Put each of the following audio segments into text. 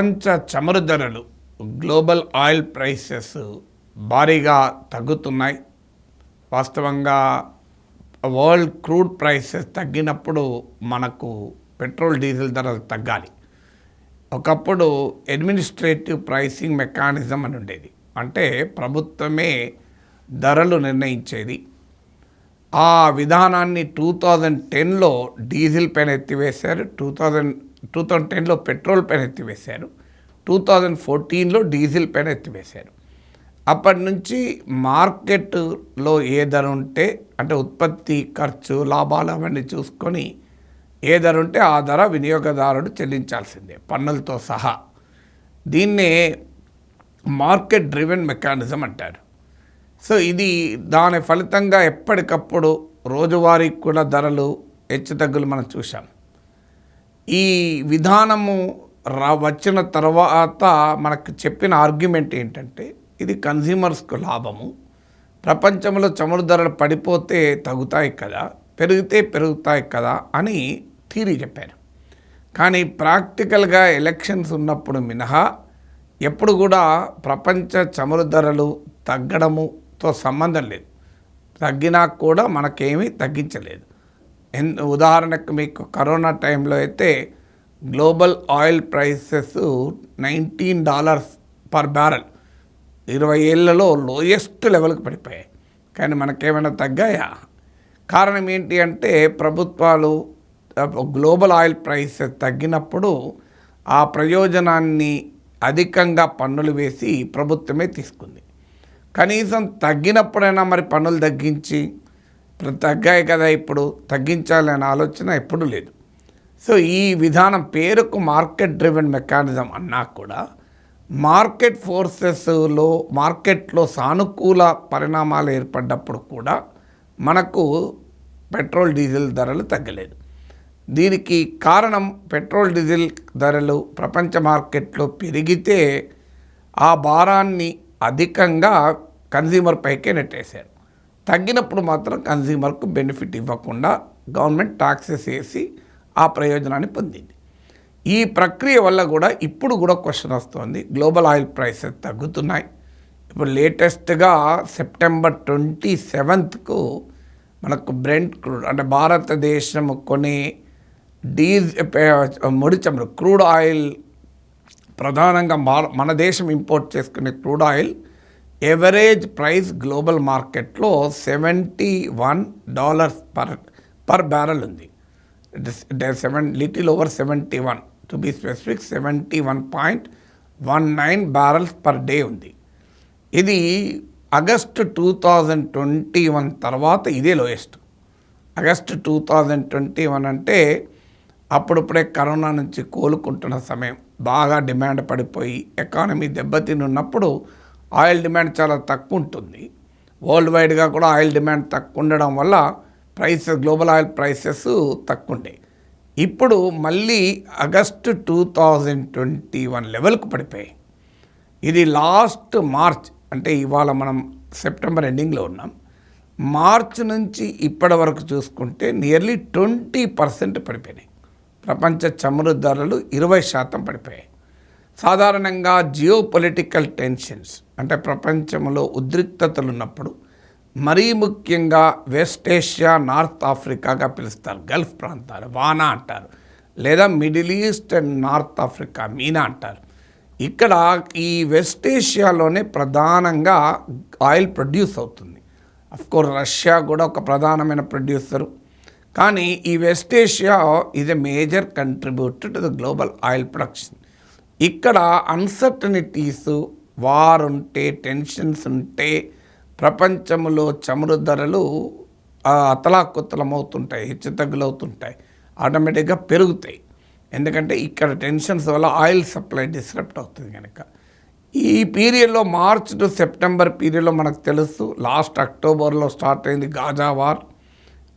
ప్రపంచ చమురు ధరలు గ్లోబల్ ఆయిల్ ప్రైసెస్ భారీగా తగ్గుతున్నాయి. వాస్తవంగా వరల్డ్ క్రూడ్ ప్రైసెస్ తగ్గినప్పుడు మనకు పెట్రోల్ డీజిల్ ధరలు తగ్గాలి. ఒకప్పుడు అడ్మినిస్ట్రేటివ్ ప్రైసింగ్ మెకానిజం అని ఉండేది, అంటే ప్రభుత్వమే ధరలు నిర్ణయించేది. ఆ విధానాన్ని 2010లో డీజిల్ పైన ఎత్తివేశారు, 2010లో పెట్రోల్ పైన ఎత్తివేశారు, 2014లో డీజిల్ పైన ఎత్తివేశారు. అప్పటి నుంచి మార్కెట్లో ఏ ధర ఉంటే, అంటే ఉత్పత్తి ఖర్చు లాభాలు అవన్నీ చూసుకొని ఏ ధర ఉంటే ఆ ధర వినియోగదారుడు చెల్లించాల్సిందే, పన్నులతో సహా. దీన్నే మార్కెట్ డ్రివెన్ మెకానిజం అంటారు. సో ఇది దాని ఫలితంగా ఎప్పటికప్పుడు రోజువారీ కూడా ధరలు హెచ్చుతగ్గులు మనం చూసాం. ఈ విధానము వచ్చిన తర్వాత మనకు చెప్పిన ఆర్గ్యుమెంట్ ఏంటంటే, ఇది కన్జ్యూమర్స్కు లాభము, ప్రపంచంలో చమురు ధరలు పడిపోతే తగ్గుతాయి కదా, పెరిగితే పెరుగుతాయి కదా అని థియరీ చెప్పారు. కానీ ప్రాక్టికల్గా ఎలక్షన్స్ ఉన్నప్పుడు మినహా ఎప్పుడు కూడా ప్రపంచ చమురు ధరలు తగ్గడముతో సంబంధం లేదు. తగ్గినా కూడా మనకేమీ తగ్గించలేదు. ఉదాహరణకు మీకు కరోనా టైంలో అయితే global oil prices $19 per barrel 20 ఏళ్లలో లోయెస్ట్ లెవెల్కి పడిపోయాయి. కానీ మనకేమైనా తగ్గాయా? కారణం ఏంటి అంటే, ప్రభుత్వాలు గ్లోబల్ ఆయిల్ ప్రైసెస్ తగ్గినప్పుడు ఆ ప్రయోజనాన్ని అధికంగా పన్నులు వేసి ప్రభుత్వమే తీసుకుంది. కనీసం తగ్గినప్పుడైనా మరి పన్నులు తగ్గించి, ఇప్పుడు తగ్గాయి కదా ఇప్పుడు తగ్గించాలనే ఆలోచన ఎప్పుడూ లేదు. సో ఈ విధానం పేరుకు మార్కెట్ డ్రివెన్ మెకానిజం అన్నా కూడా మార్కెట్ ఫోర్సెస్లో మార్కెట్లో సానుకూల పరిణామాలు ఏర్పడ్డప్పుడు కూడా మనకు పెట్రోల్ డీజిల్ ధరలు తగ్గలేదు. దీనికి కారణం పెట్రోల్ డీజిల్ ధరలు ప్రపంచ మార్కెట్లో పెరిగితే ఆ భారాన్ని అధికంగా కన్జ్యూమర్ పైకే నెట్టేశారు. తగ్గినప్పుడు మాత్రం కన్జ్యూమర్కు బెనిఫిట్ ఇవ్వకుండా గవర్నమెంట్ ట్యాక్సెస్ వేసి ఆ ప్రయోజనాన్ని పొందింది. ఈ ప్రక్రియ వల్ల కూడా ఇప్పుడు కూడా క్వశ్చన్ వస్తుంది, గ్లోబల్ ఆయిల్ ప్రైసెస్ తగ్గుతున్నాయి. ఇప్పుడు లేటెస్ట్గా సెప్టెంబర్ 27కు మనకు బ్రెంట్ క్రూడ్, అంటే భారతదేశం కొనే ముడి చమురు క్రూడ్ ఆయిల్, ప్రధానంగా మన దేశం ఇంపోర్ట్ చేసుకునే crude oil average price global మార్కెట్లో $71 పర్ బ్యారెల్ ఉంది. Little over 71, to be specific 71.19 barrels per day ఉంది. ఇది ఆగస్టు 2021 తర్వాత ఇదే లోయెస్ట్. ఆగస్టు 2021 అంటే అప్పుడప్పుడే కరోనా నుంచి కోలుకుంటున్న సమయం, బాగా డిమాండ్ పడిపోయి ఎకానమీ దెబ్బతిన్నప్పుడు ఆయిల్ డిమాండ్ చాలా తక్కువ ఉంటుంది. వరల్డ్ వైడ్గా కూడా ఆయిల్ డిమాండ్ తక్కువ ఉండడం వల్ల ప్రైసెస్, గ్లోబల్ ఆయిల్ ప్రైసెస్ తక్కువ ఉండే. ఇప్పుడు మళ్ళీ ఆగస్టు 2021 లెవెల్కు పడిపోయాయి. ఇది లాస్ట్ మార్చ్, అంటే ఇవాళ మనం సెప్టెంబర్ ఎండింగ్లో ఉన్నాం. మార్చ్ నుంచి ఇప్పటి వరకు చూసుకుంటే నియర్లీ 20% పడిపోయినాయి. ప్రపంచ చమురు ధరలు 20% పడిపోయాయి. సాధారణంగా జియో పొలిటికల్ టెన్షన్స్, అంటే ప్రపంచంలో ఉద్రిక్తతలు ఉన్నప్పుడు, మరీ ముఖ్యంగా వెస్ట్ ఏషియా, నార్త్ ఆఫ్రికాగా పిలుస్తారు, గల్ఫ్ ప్రాంతాలు వానా అంటారు, లేదా middle east and north Africa Meena అంటారు. ఇక్కడ ఈ వెస్ట్ ఏషియాలోనే ప్రధానంగా ఆయిల్ ప్రొడ్యూస్ అవుతుంది. అఫ్కోర్స్ రష్యా కూడా ఒక ప్రధానమైన ప్రొడ్యూసరు, కానీ ఈ west Asia is a major contributor to the global oil production. ఇక్కడ అన్సర్టనిటీస్, వార్ ఉంటే, టెన్షన్స్ ఉంటే ప్రపంచంలో చమురు ధరలు అతలాకుతలమవుతుంటాయి, హెచ్చుతగ్గులవుతుంటాయి, ఆటోమేటిక్గా పెరుగుతాయి. ఎందుకంటే ఇక్కడ టెన్షన్స్ వల్ల ఆయిల్ సప్లై డిస్రప్ట్ అవుతుంది కనుక. ఈ పీరియడ్లో మార్చ్ టు సెప్టెంబర్ పీరియడ్లో మనకు తెలుసు, లాస్ట్ అక్టోబర్లో స్టార్ట్ అయింది గాజా వార్.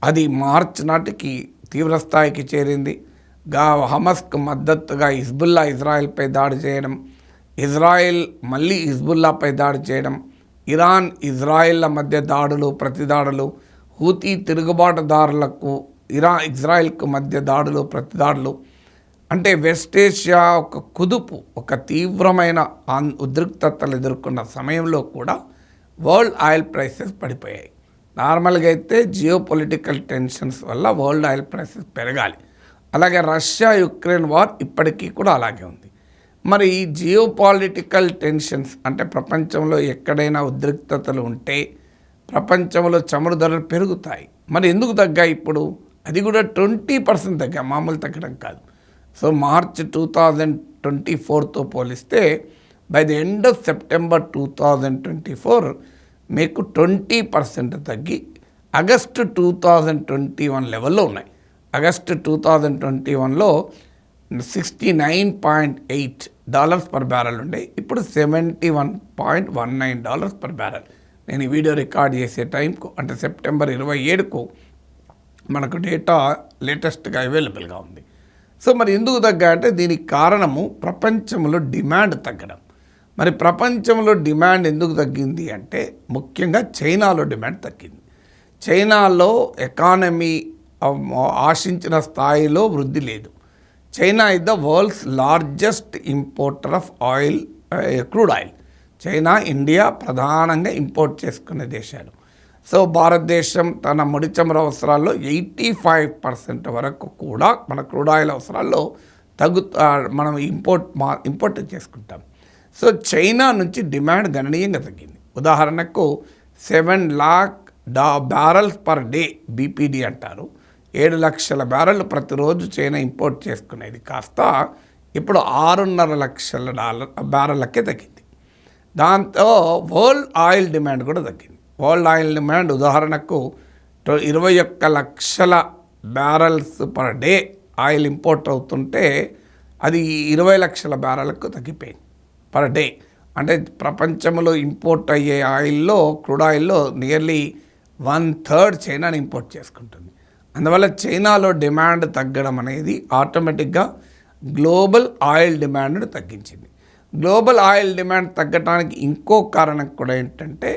అది మార్చ్ నాటికి తీవ్రస్థాయికి చేరింది. హమస్కు మద్దతుగా హిజ్బుల్లా ఇజ్రాయెల్పై దాడి చేయడం, ఇజ్రాయెల్ మళ్ళీ హిజ్బుల్లాపై దాడి చేయడం, ఇరాన్ ఇజ్రాయెల్ల మధ్య దాడులు, ప్రతిదాడులు, హూతీ తిరుగుబాటుదారులకు ఇజ్రాయెల్కు మధ్య దాడులు, ప్రతిదాడులు, అంటే వెస్ట్ ఏషియా ఒక కుదుపు, ఒక తీవ్రమైన ఉద్రిక్తతలు ఎదుర్కొన్న సమయంలో కూడా వరల్డ్ ఆయిల్ ప్రైసెస్ పడిపోయాయి. నార్మల్గా అయితే జియో పొలిటికల్ టెన్షన్స్ వల్ల వరల్డ్ ఆయిల్ ప్రైసెస్ పెరగాలి. అలాగే రష్యా యుక్రెయిన్ వార్ ఇప్పటికీ కూడా అలాగే ఉంది. మరి ఈ జియో పొలిటికల్ టెన్షన్స్ అంటే ప్రపంచంలో ఎక్కడైనా ఉద్రిక్తతలు ఉంటే ప్రపంచంలో చమురు ధరలు పెరుగుతాయి. మరి ఎందుకు తగ్గాయి ఇప్పుడు? అది కూడా 20% తగ్గాయి, మామూలు తగ్గడం కాదు. సో మార్చ్ 2024తో పోలిస్తే by the end of September 2024 మీకు 20% తగ్గి ఆగస్టు 2021 లెవెల్లో ఉన్నాయి. ఆగస్టు 2021లో $69.8 పర్ బ్యారెల్ ఉండే, ఇప్పుడు $71.19 పర్ బ్యారెల్. నేను ఈ వీడియో రికార్డ్ చేసే టైంకు అంటే సెప్టెంబర్ 27కు మనకు డేటా లేటెస్ట్గా అవైలబుల్గా ఉంది. సో మరి ఎందుకు తగ్గాయంటే దీనికి కారణము ప్రపంచంలో డిమాండ్ తగ్గడం. మరి ప్రపంచంలో డిమాండ్ ఎందుకు తగ్గింది అంటే ముఖ్యంగా చైనాలో డిమాండ్ తగ్గింది. చైనాలో ఎకానమీ ఆశించిన స్థాయిలో వృద్ధి లేదు. China is the world's largest importer of oil, crude oil. China, India ప్రధానంగా ఇంపోర్ట్ చేసుకునే దేశాలు. సో భారతదేశం తన ముడి చమురు అవసరాల్లో 85% వరకు కూడా మన క్రూడ్ ఆయిల్ అవసరాల్లో మనం ఇంపోర్ట్ చేసుకుంటాం. సో చైనా నుంచి డిమాండ్ గణనీయంగా తగ్గింది. ఉదాహరణకు 7 lakh barrels per day BPD అంటారు. 7 లక్షల బ్యారెళ్ళు ప్రతిరోజు చైనా ఇంపోర్ట్ చేసుకునేది కాస్త ఇప్పుడు 6.5 లక్షల బ్యారెళ్ళకే తగ్గింది. దాంతో వరల్డ్ ఆయిల్ డిమాండ్ కూడా తగ్గింది. వరల్డ్ ఆయిల్ డిమాండ్ ఉదాహరణకు 21 లక్షల barrels per day oil import అవుతుంటే అది 20 లక్షల బ్యారెల్కు తగ్గిపోయింది పర్ డే. అంటే ప్రపంచంలో ఇంపోర్ట్ అయ్యే ఆయిల్లో, క్రూడ్ ఆయిల్లో నియర్లీ 1/3 చైనాని ఇంపోర్ట్ చేసుకుంటుంది. అందువల్ల చైనాలో డిమాండ్ తగ్గడం అనేది ఆటోమేటిక్గా గ్లోబల్ ఆయిల్ డిమాండ్ను తగ్గించింది. గ్లోబల్ ఆయిల్ డిమాండ్ తగ్గడానికి ఇంకో కారణం కూడా ఏంటంటే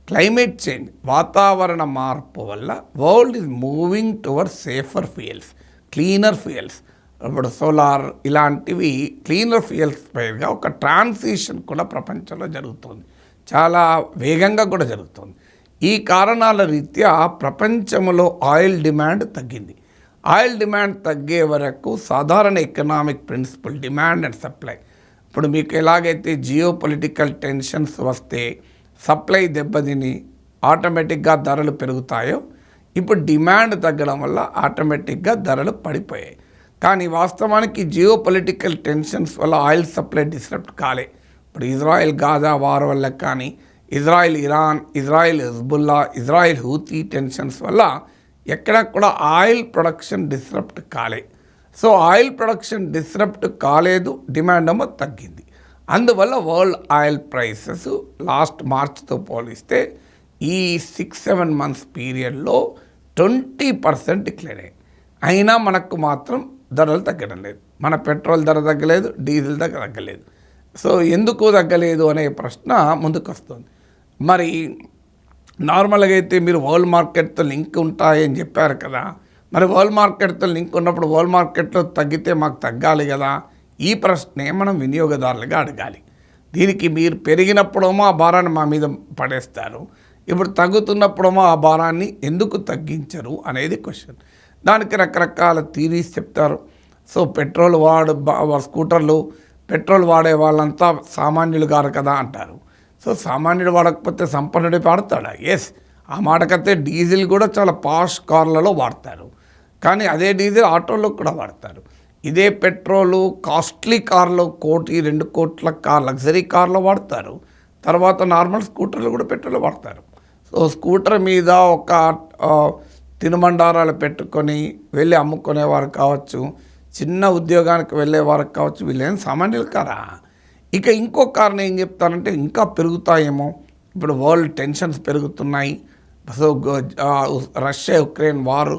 క్లైమేట్ చేంజ్, వాతావరణ మార్పు వల్ల world is moving towards safer fuels, cleaner fuels. ఇప్పుడు సోలార్ ఇలాంటివి క్లీనర్ ఫ్యూయల్స్ పైగా ఒక ట్రాన్సిషన్ కూడా ప్రపంచంలో జరుగుతుంది, చాలా వేగంగా కూడా జరుగుతుంది. ఈ కారణాల రీత్యా ప్రపంచంలో ఆయిల్ డిమాండ్ తగ్గింది. ఆయిల్ డిమాండ్ తగ్గే వరకు సాధారణ economic principle demand and supply, ఇప్పుడు మీకు ఎలాగైతే జియో పొలిటికల్ టెన్షన్స్ వస్తే సప్లై దెబ్బతిని ఆటోమేటిక్గా ధరలు పెరుగుతాయో, ఇప్పుడు డిమాండ్ తగ్గడం వల్ల ఆటోమేటిక్గా ధరలు పడిపోయాయి. కానీ వాస్తవానికి జియో పొలిటికల్ టెన్షన్స్ వల్ల ఆయిల్ సప్లై డిస్రప్ట్ కాలే. ఇప్పుడు ఇజ్రాయెల్ గాజా వార్ వల్ల కానీ, Israel Iran, Israel Hezbollah, Israel Houthi tensions వల్ల ఎక్కడ కూడా ఆయిల్ ప్రొడక్షన్ డిస్రప్ట్ కాలే. సో ఆయిల్ ప్రొడక్షన్ డిస్రప్ట్ కాలేదు, డిమాండ్ ఏమో తగ్గింది. అందువల్ల వరల్డ్ ఆయిల్ ప్రైసెస్ లాస్ట్ మార్చ్తో పోలిస్తే ఈ 6-7 months పీరియడ్లో 20% డిక్లైన్ అయ్యాయి. అయినా మనకు మాత్రం ధరలు తగ్గడం లేదు. మన పెట్రోల్ ధర తగ్గలేదు, డీజిల్ ధర తగ్గలేదు. సో ఎందుకు తగ్గలేదు అనే ప్రశ్న ముందుకు వస్తుంది. మరి నార్మల్గా అయితే మీరు వరల్డ్ మార్కెట్తో లింక్ ఉంటాయని చెప్పారు కదా, మరి వరల్డ్ మార్కెట్తో లింక్ ఉన్నప్పుడు వరల్డ్ మార్కెట్లో తగ్గితే మాకు తగ్గాలి కదా. ఈ ప్రశ్నే మనం వినియోగదారులుగా అడగాలి. దీనికి మీరు పెరిగినప్పుడేమో ఆ భారాన్ని మా మీద పడేస్తారు, ఇప్పుడు తగ్గుతున్నప్పుడేమో ఆ భారాన్ని ఎందుకు తగ్గించరు అనేది క్వశ్చన్. దానికి రకరకాల థీరీస్ చెప్తారు. సో పెట్రోల్ స్కూటర్లు, పెట్రోల్ వాడే వాళ్ళంతా సామాన్యులు గారు కదా అంటారు. సో సామాన్యుడు వాడకపోతే సంపన్నుడి వాడతాడా? ఎస్, ఆ మాటకైతే డీజిల్ కూడా చాలా పాష్ కార్లలో వాడతారు, కానీ అదే డీజిల్ ఆటోలో కూడా వాడతారు. ఇదే పెట్రోలు కాస్ట్లీ కార్లో 1-2 కోట్ల లగ్జరీ కార్లో వాడతారు. తర్వాత నార్మల్ స్కూటర్లు కూడా పెట్రోల్ వాడతారు. సో స్కూటర్ మీద ఒక తినుబండారాలు పెట్టుకొని వెళ్ళి అమ్ముకునేవారు కావచ్చు, చిన్న ఉద్యోగానికి వెళ్ళేవారు కావచ్చు, వీళ్ళేం సామాన్యులు కారా? ఇక ఇంకో కారణం ఏం చెప్తారంటే ఇంకా పెరుగుతాయేమో. ఇప్పుడు వరల్డ్ టెన్షన్స్ పెరుగుతున్నాయి. సో రష్యా యుక్రెయిన్ వార్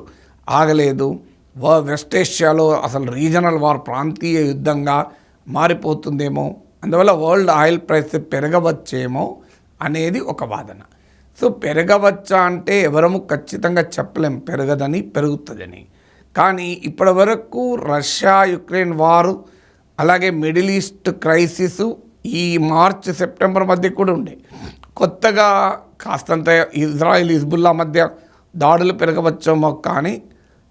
ఆగలేదు. వెస్ట్ ఏషియాలో అసలు రీజనల్ వార్, ప్రాంతీయ యుద్ధంగా మారిపోతుందేమో, అందువల్ల వరల్డ్ ఆయిల్ ప్రైస్ పెరగవచ్చేమో అనేది ఒక వాదన. సో పెరగవచ్చా అంటే ఎవరము ఖచ్చితంగా చెప్పలేం పెరగదని, పెరుగుతుందని. కానీ ఇప్పటి వరకు రష్యా యుక్రెయిన్ వారు అలాగే మిడిల్ ఈస్ట్ క్రైసిస్ ఈ మార్చ్ సెప్టెంబర్ మధ్య కూడా ఉండే. కొత్తగా కాస్తంత ఇజ్రాయిల్ హిజ్బుల్లా మధ్య దాడులు పెరగవచ్చేమో, కానీ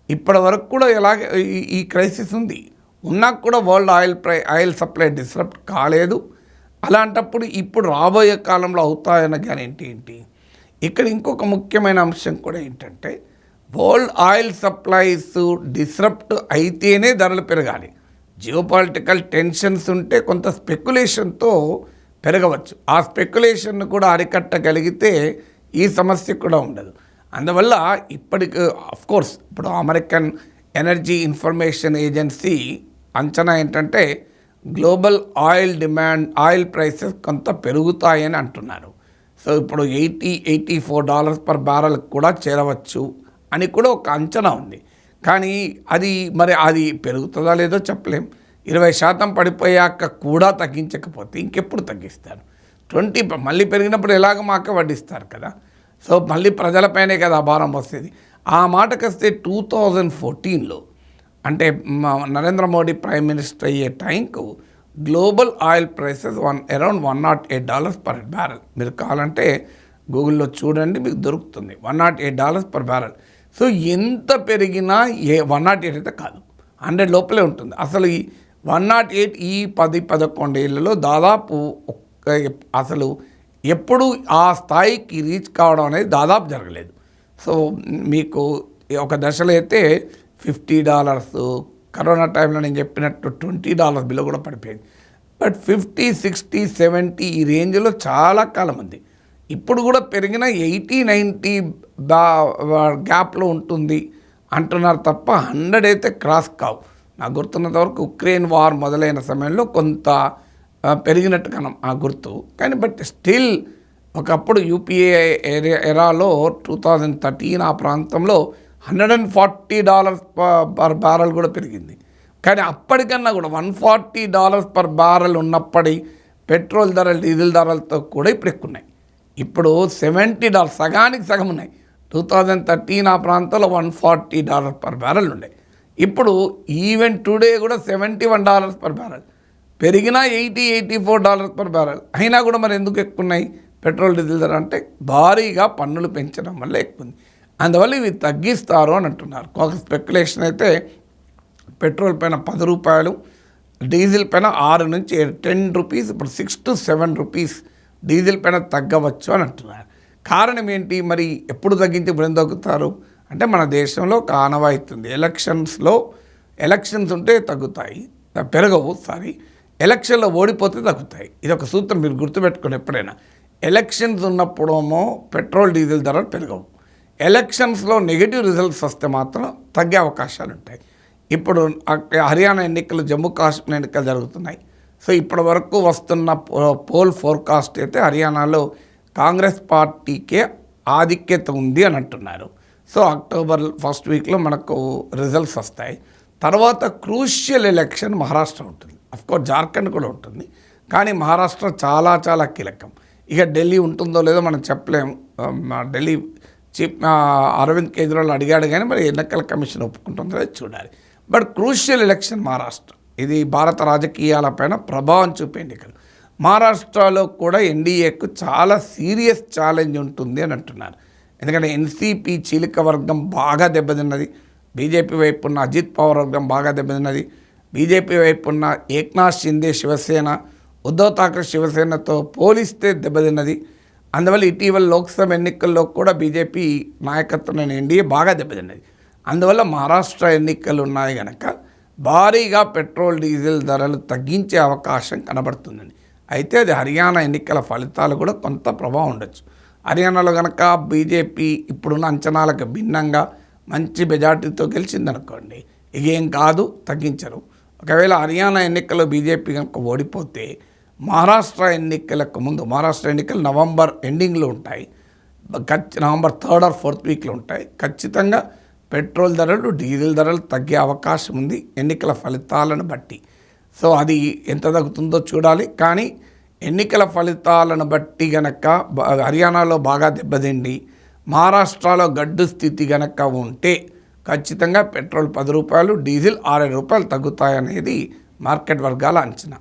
ఇప్పటి వరకు కూడా ఎలాగే ఈ క్రైసిస్ ఉంది. ఉన్నా కూడా వరల్డ్ ఆయిల్ సప్లై డిస్రప్ట్ కాలేదు. అలాంటప్పుడు ఇప్పుడు రాబోయే కాలంలో అవుతాయన్న గ్యారెంటీ ఏంటి? ఇక్కడ ఇంకొక ముఖ్యమైన అంశం కూడా ఏంటంటే, వరల్డ్ ఆయిల్ సప్లైస్ డిస్రప్ట్ అయితేనే ధరలు పెరగాలి. జియోపాలిటికల్ టెన్షన్స్ ఉంటే కొంత స్పెక్యులేషన్తో పెరగవచ్చు. ఆ స్పెక్యులేషన్ను కూడా అరికట్టగలిగితే ఈ సమస్య కూడా ఉండదు. అందువల్ల ఇప్పటికి అఫ్కోర్స్ ఇప్పుడు అమెరికన్ ఎనర్జీ ఇన్ఫర్మేషన్ ఏజెన్సీ అంచనా ఏంటంటే గ్లోబల్ ఆయిల్ ప్రైసెస్ కొంత పెరుగుతాయని అంటున్నారు. సో ఇప్పుడు $84 పర్ బ్యారెల్ కూడా చేరవచ్చు అని కూడా ఒక అంచనా ఉంది. కానీ అది పెరుగుతుందా లేదో చెప్పలేం. 20% పడిపోయాక కూడా తగ్గించకపోతే ఇంకెప్పుడు తగ్గిస్తారు? 20 మళ్ళీ పెరిగినప్పుడు ఎలాగ మాకే వడ్డిస్తారు కదా. సో మళ్ళీ ప్రజలపైనే కదా భారం వస్తుంది. ఆ మాటకొస్తే 2014లో అంటే నరేంద్ర మోడీ ప్రైమ్ మినిస్టర్ అయ్యే టైంకు global oil prices around $108 per barrel. మీరు కావాలంటే గూగుల్లో చూడండి, మీకు దొరుకుతుంది. $108 పర్ బ్యారెల్. సో ఎంత పెరిగినా 108 అయితే కాదు, 100 లోపలే ఉంటుంది. అసలు ఈ 108 ఈ 10-11 ఏళ్లలో దాదాపు అసలు ఎప్పుడు ఆ స్థాయికి రీచ్ కావడం అనేది దాదాపు జరగలేదు. సో మీకు ఒక దశలో అయితే $50, కరోనా టైంలో నేను చెప్పినట్టు $20 బిల్లు కూడా పడిపోయింది. బట్ 50, 60, 70 ఈ రేంజ్లో చాలా కాలం ఉంది. ఇప్పుడు కూడా పెరిగిన 80-90 గ్యాప్లో ఉంటుంది అంటున్నారు తప్ప 100 అయితే క్రాస్ కావు. నాకు గుర్తున్నంత వరకు ఉక్రెయిన్ వార్ మొదలైన సమయంలో కొంత పెరిగినట్టు కనం ఆ గుర్తు. కానీ బట్ స్టిల్ ఒకప్పుడు యూపీఏ ఎరాలో 2013 ఆ ప్రాంతంలో $140 పర్ బ్యారెల్ కూడా పెరిగింది. కానీ అప్పటికన్నా కూడా $140 పర్ బ్యారెల్ ఉన్నప్పటి పెట్రోల్ ధరలు డీజిల్ ధరలతో కూడా ఇప్పుడు ఎక్కువ ఉన్నాయి. ఇప్పుడు $70, సగానికి సగం ఉన్నాయి. 2013 ఆ ప్రాంతంలో $140 పర్ బ్యారెల్ ఉండే. ఇప్పుడు ఈవెన్ టుడే కూడా $71 పర్ బ్యారెల్, పెరిగినా $84 పర్ బ్యారెల్. అయినా కూడా మరి ఎందుకు ఎక్కువ ఉన్నాయి పెట్రోల్ డీజిల్ ధర అంటే భారీగా పన్నులు పెంచడం వల్ల ఎక్కువ ఉంది. అందువల్ల ఇవి తగ్గిస్తారు అని అంటున్నారు. ఒక స్పెక్యులేషన్ అయితే పెట్రోల్ పైన ₹10, డీజిల్ పైన 6 నుంచి 10 రూపీస్, ఇప్పుడు 6 to 7 రూపీస్ డీజిల్ పైన తగ్గవచ్చు అని అంటున్నారు. కారణం ఏంటి మరి? ఎప్పుడు తగ్గించి ఇప్పుడు తగ్గుతారు అంటే మన దేశంలో ఒక ఆనవాయితుంది. ఎలక్షన్స్ ఉంటే తగ్గుతాయి, పెరగవు. ఎలక్షన్లో ఓడిపోతే తగ్గుతాయి. ఇది ఒక సూత్రం మీరు గుర్తుపెట్టుకుని ఎప్పుడైనా. ఎలక్షన్స్ ఉన్నప్పుడేమో పెట్రోల్ డీజిల్ ధరలు పెరగవు. ఎలక్షన్స్లో నెగిటివ్ రిజల్ట్స్ వస్తే మాత్రం తగ్గే అవకాశాలు ఉంటాయి. ఇప్పుడు హర్యానా ఎన్నికలు, జమ్మూ కాశ్మీర్ ఎన్నికలు జరుగుతున్నాయి. సో ఇప్పటి వరకు వస్తున్న పోల్ ఫోర్కాస్ట్ అయితే హర్యానాలో కాంగ్రెస్ పార్టీకే ఆధిక్యత ఉంది అని అంటున్నారు. సో అక్టోబర్ ఫస్ట్ వీక్లో మనకు రిజల్ట్స్ వస్తాయి. తర్వాత క్రూషియల్ ఎలక్షన్ మహారాష్ట్ర ఉంటుంది. అఫ్కోర్స్ జార్ఖండ్ కూడా ఉంటుంది, కానీ మహారాష్ట్ర చాలా చాలా కీలకం. ఇక ఢిల్లీ ఉంటుందో లేదో మనం చెప్పలేము. ఢిల్లీ చీఫ్ అరవింద్ కేజ్రీవాల్ అడిగాడు, కానీ మరి ఎన్నికల కమిషన్ ఒప్పుకుంటుందో చూడాలి. బట్ క్రూషియల్ ఎలక్షన్ మహారాష్ట్ర, ఇది భారత రాజకీయాలపైన ప్రభావం చూపే ఎన్నికలు. మహారాష్ట్రలో కూడా ఎన్డీఏకు చాలా సీరియస్ ఛాలెంజ్ ఉంటుంది అని అంటున్నారు. ఎందుకంటే ఎన్సీపీ చీలిక వర్గం బాగా దెబ్బతిన్నది, బీజేపీ వైపు ఉన్న అజిత్ పవార్ వర్గం బాగా దెబ్బతిన్నది, బీజేపీ వైపు ఉన్న ఏక్నాథ్ షిందే శివసేన, ఉద్ధవ్ ఠాక్రే శివసేనతో పోలిస్తే దెబ్బతిన్నది. అందువల్ల ఇటీవల లోక్సభ ఎన్నికల్లో కూడా బీజేపీ నాయకత్వంలోని ఎన్డీఏ బాగా దెబ్బతిన్నది. అందువల్ల మహారాష్ట్ర ఎన్నికలు ఉన్నాయి కనుక భారీగా పెట్రోల్ డీజిల్ ధరలు తగ్గించే అవకాశం కనబడుతుందండి. అయితే అది హర్యానా ఎన్నికల ఫలితాలు కూడా కొంత ప్రభావం ఉండొచ్చు. హర్యానాలో కనుక బీజేపీ ఇప్పుడున్న అంచనాలకు భిన్నంగా మంచి మెజార్టీతో గెలిచిందనుకోండి, ఇకేం కాదు, తగ్గించరు. ఒకవేళ హర్యానా ఎన్నికల్లో బీజేపీ కనుక ఓడిపోతే మహారాష్ట్ర ఎన్నికలకు ముందు, మహారాష్ట్ర ఎన్నికలు నవంబర్ ఎండింగ్లో ఉంటాయి, నవంబర్ 3rd or 4th వీక్లో ఉంటాయి. ఖచ్చితంగా పెట్రోల్ ధరలు, డీజిల్ ధరలు తగ్గే అవకాశం ఉంది ఎన్నికల ఫలితాలను బట్టి. సో అది ఎంత తగ్గుతుందో చూడాలి. కానీ ఎన్నికల ఫలితాలను బట్టి గనక హర్యానాలో బాగా దెబ్బతిండి మహారాష్ట్రలో గడ్డు స్థితి గనక ఉంటే ఖచ్చితంగా పెట్రోల్ 10 రూపాయలు, డీజిల్ 6 రూపాయలు తగ్గుతాయనేది మార్కెట్ వర్గాల అంచనా.